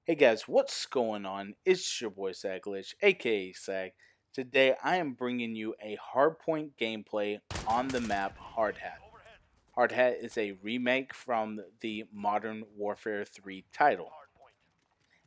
Hey guys, what's going on? It's your boy Saglitch, aka Sag. Today I am bringing you a Hardpoint gameplay on the map Hard Hat. Hard Hat is a remake from the Modern Warfare 3 title.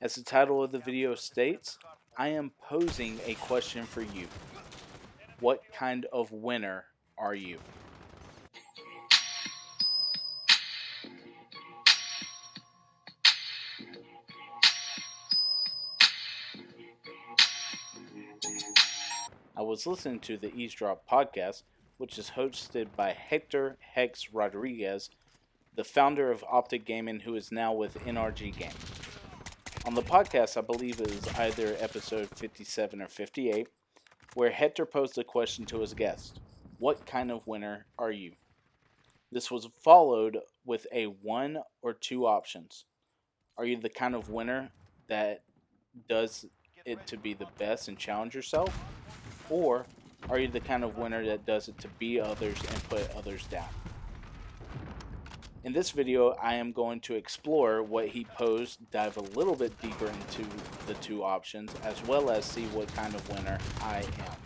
As the title of the video states, I am posing a question for you. What kind of winner are you? I was listening to the Eavesdrop podcast, which is hosted by Hector Hex Rodriguez, the founder of Optic Gaming, who is now with NRG Game. On the podcast, I believe it was either episode 57 or 58, where Hector posed a question to his guest: what kind of winner are you? This was followed with a one or two options. Are you the kind of winner that does it to be the best and challenge yourself? Or are you the kind of winner that does it to beat others and put others down? In this video, I am going to explore what he posed, dive a little bit deeper into the two options, as well as see what kind of winner I am.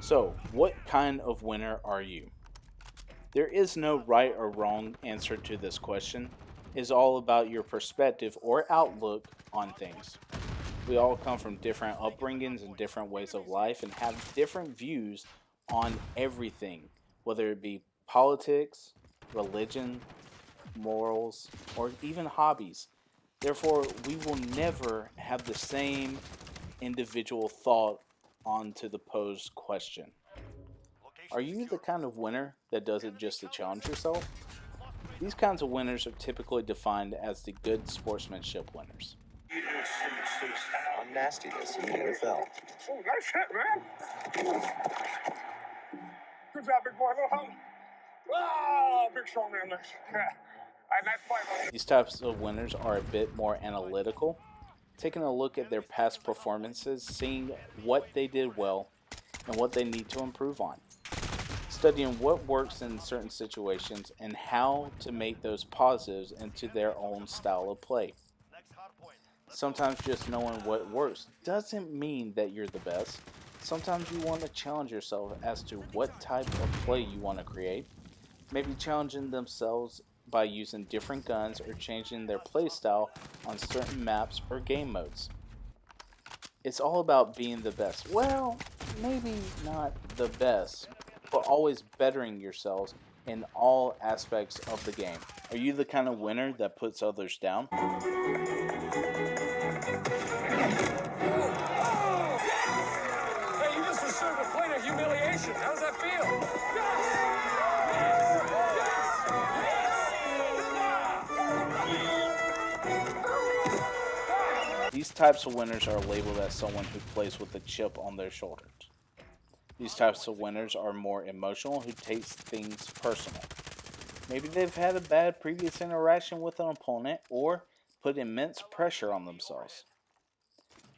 So, what kind of winner are you? There is no right or wrong answer to this question. It is all about your perspective or outlook on things. We all come from different upbringings and different ways of life and have different views on everything, whether it be politics, religion, morals, or even hobbies. Therefore, we will never have the same individual thought onto the posed question. Are you the kind of winner that does it just to challenge yourself? These kinds of winners are typically defined as the good sportsmanship winners. On nastiness in the NFL. Oh, nice hit, man. Good job, big boy. Little home. Ah, big strong man. Nice. Yeah. Nice play, buddy. These types of winners are a bit more analytical, taking a look at their past performances, seeing what they did well and what they need to improve on, studying what works in certain situations and how to make those positives into their own style of play. Sometimes just knowing what works doesn't mean that you're the best. Sometimes you want to challenge yourself as to what type of play you want to create. Maybe challenging themselves by using different guns or changing their playstyle on certain maps or game modes. It's all about being the best. Well, maybe not the best, but always bettering yourselves in all aspects of the game. Are you the kind of winner that puts others down? Hey, you just received a plate of humiliation. How does that feel? These types of winners are labeled as someone who plays with a chip on their shoulders. These types of winners are more emotional, who takes things personal. Maybe they've had a bad previous interaction with an opponent or put immense pressure on themselves.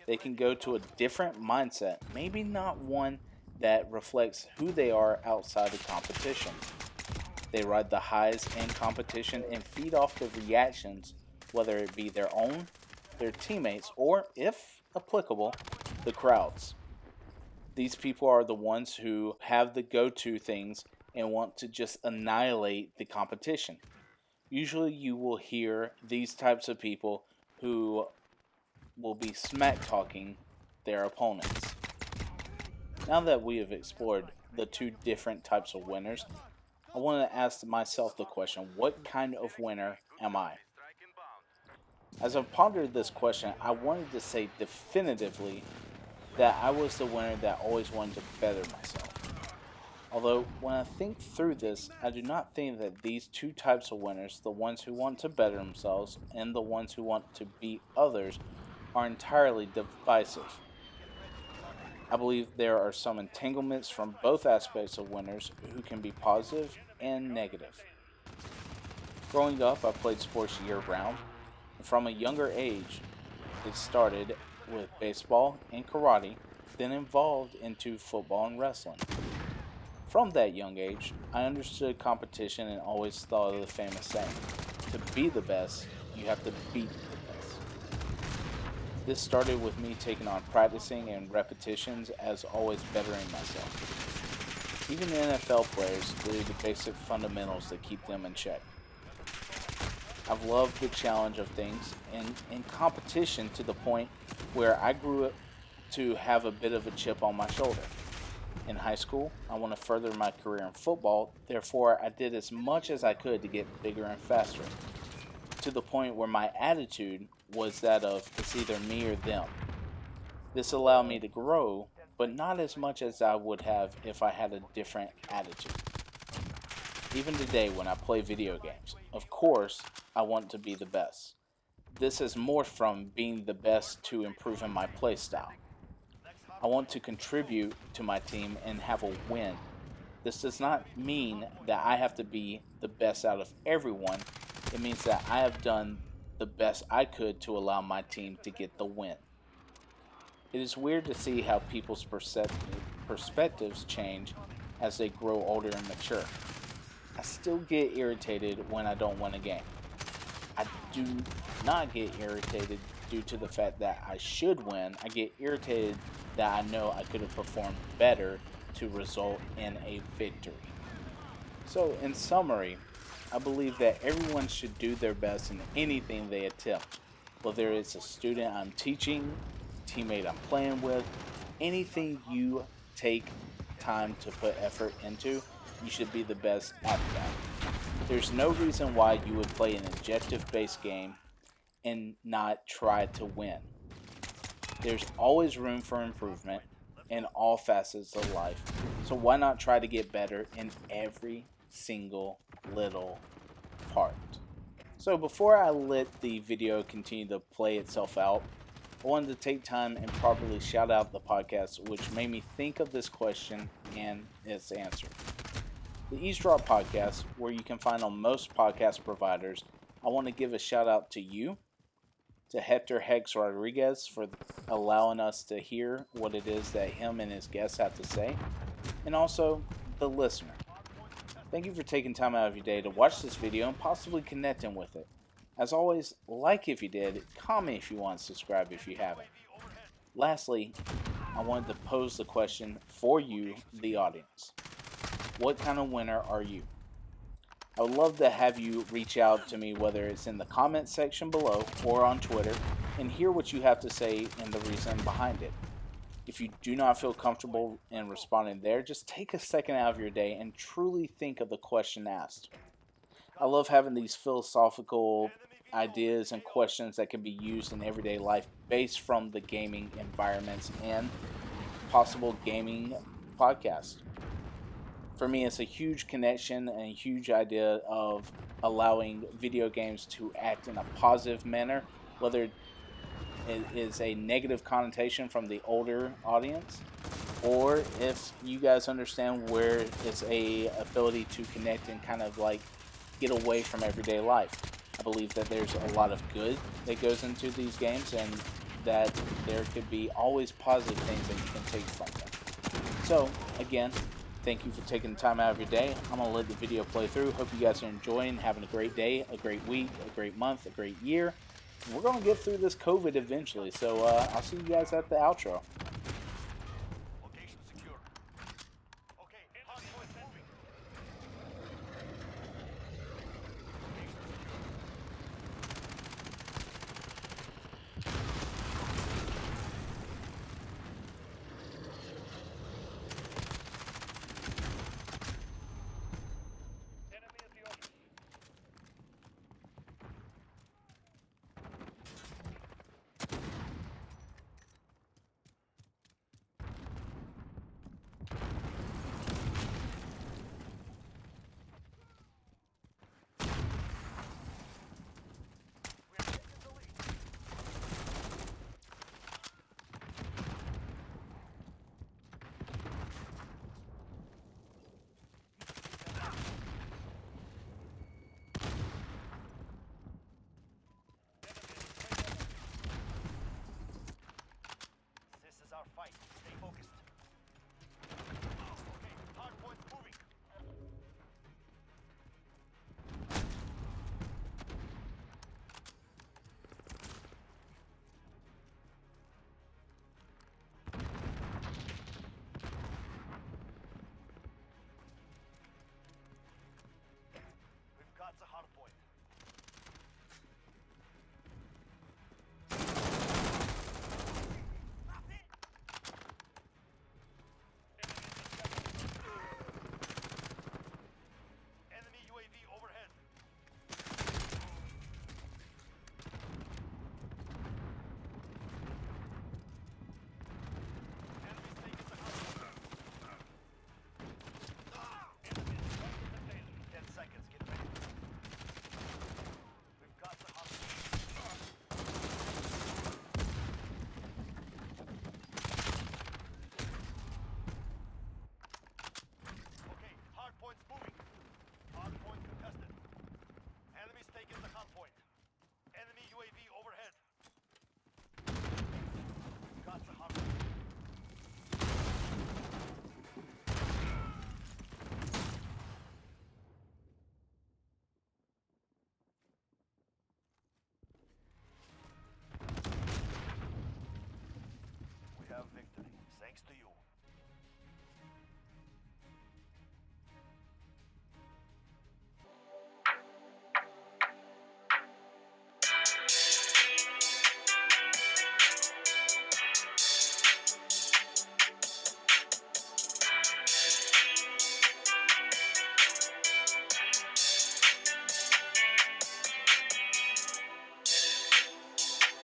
They can go to a different mindset, maybe not one that reflects who they are outside of competition. They ride the highs in competition and feed off the reactions, whether it be their own, their teammates, or, if applicable, the crowds. These people are the ones who have the go-to things and want to just annihilate the competition. Usually you will hear these types of people who will be smack talking their opponents. Now that we have explored the two different types of winners, I want to ask myself the question, what kind of winner am I? As I pondered this question, I wanted to say definitively that I was the winner that always wanted to better myself. Although, when I think through this, I do not think that these two types of winners, the ones who want to better themselves and the ones who want to beat others, are entirely divisive. I believe there are some entanglements from both aspects of winners who can be positive and negative. Growing up, I played sports year round. From a younger age, it started with baseball and karate, then evolved into football and wrestling. From that young age, I understood competition and always thought of the famous saying, to be the best, you have to beat the This started with me taking on practicing and repetitions as always bettering myself. Even NFL players do the basic fundamentals that keep them in check. I've loved the challenge of things and competition to the point where I grew up to have a bit of a chip on my shoulder. In high school, I want to further my career in football, therefore I did as much as I could to get bigger and faster, to the point where my attitude was that of it's either me or them. This allowed me to grow, but not as much as I would have if I had a different attitude. Even today when I play video games, of course, I want to be the best. This has morphed from being the best to improving my play style. I want to contribute to my team and have a win. This does not mean that I have to be the best out of everyone. It means that I have done the best I could to allow my team to get the win. It is weird to see how people's perspectives change as they grow older and mature. I still get irritated when I don't win a game. I do not get irritated due to the fact that I should win. I get irritated that I know I could have performed better to result in a victory. So, in summary, I believe that everyone should do their best in anything they attempt. Whether it's a student I'm teaching, a teammate I'm playing with, anything you take time to put effort into, you should be the best at that. There's no reason why you would play an objective-based game and not try to win. There's always room for improvement in all facets of life, so why not try to get better in every single little part? So before I let the video continue to play itself out, I wanted to take time and properly shout out the podcast which made me think of this question and its answer. The Eavesdrop Podcast, where you can find on most podcast providers. I want to give a shout out to you, to Hector Hex Rodriguez for allowing us to hear what it is that him and his guests have to say, and also the listener. Thank you for taking time out of your day to watch this video and possibly connecting with it. As always, like if you did, comment if you want, subscribe if you haven't. Lastly, I wanted to pose the question for you, the audience. What kind of winner are you? I would love to have you reach out to me, whether it's in the comment section below or on Twitter, and hear what you have to say and the reason behind it. If you do not feel comfortable in responding there, just take a second out of your day and truly think of the question asked. I love having these philosophical ideas and questions that can be used in everyday life based from the gaming environments and possible gaming podcasts. For me, it's a huge connection and a huge idea of allowing video games to act in a positive manner, whether it is a negative connotation from the older audience, or if you guys understand where it's a ability to connect and kind of like get away from everyday life. I believe that there's a lot of good that goes into these games and that there could be always positive things that you can take from them. So, again, thank you for taking the time out of your day. I'm going to let the video play through. Hope you guys are enjoying, having a great day, a great week, a great month, a great year. We're going to get through this COVID eventually, so I'll see you guys at the outro.